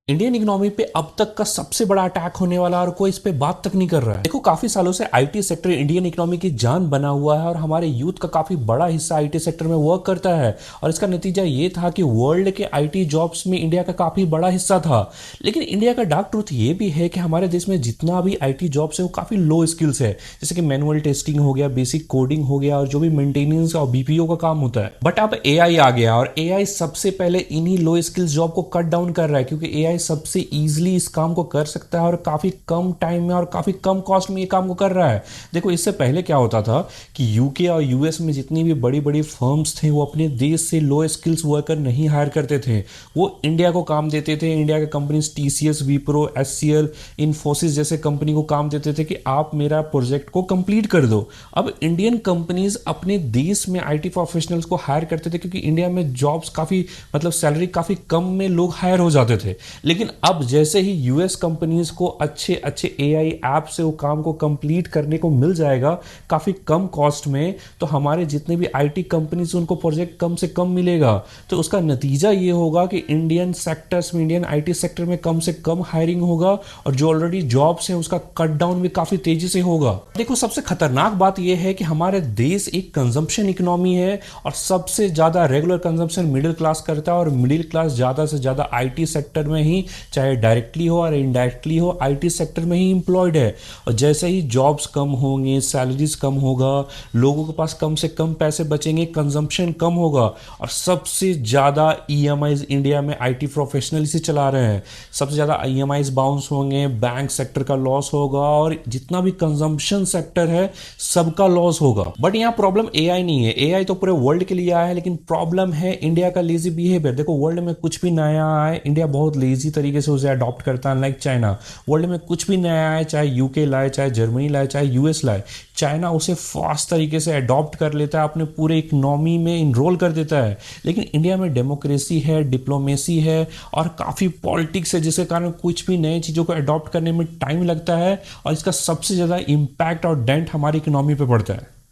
Indian economy पे अब तक का सबसे बड़ा अटैक होने वाला और कोई इस पे बात तक नहीं कर रहा है। देखो काफी सालों से आईटी सेक्टर इंडियन इकोनॉमी की जान बना हुआ है और हमारे यूथ का काफी बड़ा हिस्सा आईटी सेक्टर में वर्क करता है। और इसका नतीजा ये था कि वर्ल्ड के आईटी जॉब्स में इंडिया का काफी बड़ा हिस्सा था। लेकिन इंडिया का डार्क ट्रूथ ये भी है कि हमारे देश में जितना भी आईटी जॉब्स है वो काफी लो स्किल्स है, जैसे कि मैनुअल टेस्टिंग हो गया, बेसिक कोडिंग हो गया और जो भी मेंटेनेंस और बीपीओ का काम होता है। बट अब एआई आ गया और एआई सबसे पहले इन्हीं लो स्किल्स जॉब को कट डाउन कर रहा है, क्योंकि एआई सबसे इजीली इस काम को कर सकता है और काफी कम टाइम में और काफी कम कॉस्ट में ये काम को कर रहा है। देखो इससे पहले क्या होता था कि यूके और यूएस में जितनी भी बड़ी बड़ी फर्म्स थे वो अपने देश से लो स्किल्स वर्कर नहीं हायर करते थे, वो इंडिया को काम देते थे। इंडिया के companies TCS, Wipro, HCL, Infosys जैसे कंपनी को काम देते थे कि आप मेरा प्रोजेक्ट को कंप्लीट कर दो। अब इंडियन कंपनीज अपने देश में आईटी प्रोफेशनल्स को हायर करते थे क्योंकि इंडिया में जॉब्स काफी मतलब सैलरी काफी कम में लोग हायर हो जाते थे। लेकिन अब जैसे ही यूएस कंपनीज को अच्छे अच्छे एआई ऐप से वो काम को कंप्लीट करने को मिल जाएगा काफी कम कॉस्ट में, तो हमारे जितने भी आईटी कंपनीज उनको प्रोजेक्ट कम से कम मिलेगा। तो उसका नतीजा ये होगा कि इंडियन सेक्टर्स में, इंडियन आईटी सेक्टर में कम से कम हायरिंग होगा और जो ऑलरेडी जॉब्स है उसका कट डाउन भी काफी तेजी से होगा। देखो सबसे खतरनाक बात यह है कि हमारे देश एक कंजम्पशन इकोनॉमी है और सबसे ज्यादा रेगुलर कंजम्पशन मिडिल क्लास करता है और मिडिल क्लास ज्यादा से ज्यादा आईटी सेक्टर में ही, चाहे डायरेक्टली हो और इनडायरेक्टली हो, आईटी सेक्टर में ही एम्प्लॉयड है। और जैसे ही जॉब्स कम होंगे, सैलरीज कम होगा, लोगों के पास कम से कम पैसे बचेंगे, कंजम्पशन कम होगा और सबसे ज्यादा ईएमआईज इंडिया में आईटी प्रोफेशनल से चला रहे हैं। सबसे ज्यादा ईएमआईज बाउंस होंगे, बैंक सेक्टर का लॉस होगा और जितना भी कंजम्पशन सेक्टर है सबका लॉस होगा। बट यहाँ प्रॉब्लम एआई नहीं है, एआई तो पूरे वर्ल्ड के लिए आया है, लेकिन प्रॉब्लम है इंडिया का लेजी बिहेवियर। देखो वर्ल्ड में कुछ भी नया आए इंडिया बहुत लेजी तरीके से उसे अडॉप्ट करता है, लाइक चाइना। वर्ल्ड में कुछ भी नया आए, चाहे यूके लाए, चाहे जर्मनी लाए, चाहे यूएस लाए, चाइना उसे फास्ट तरीके से अडॉप्ट कर लेता है, अपने पूरे इकोनॉमी में इनरोल कर देता है। लेकिन इंडिया में डेमोक्रेसी है, डिप्लोमेसी है और काफ़ी पॉलिटिक्स है, जिसके कारण कुछ भी नई चीज़ों को अडॉप्ट करने में टाइम लगता है और इसका सबसे ज़्यादा इम्पैक्ट और डेंट हमारी इकोनॉमी पे पड़ता है।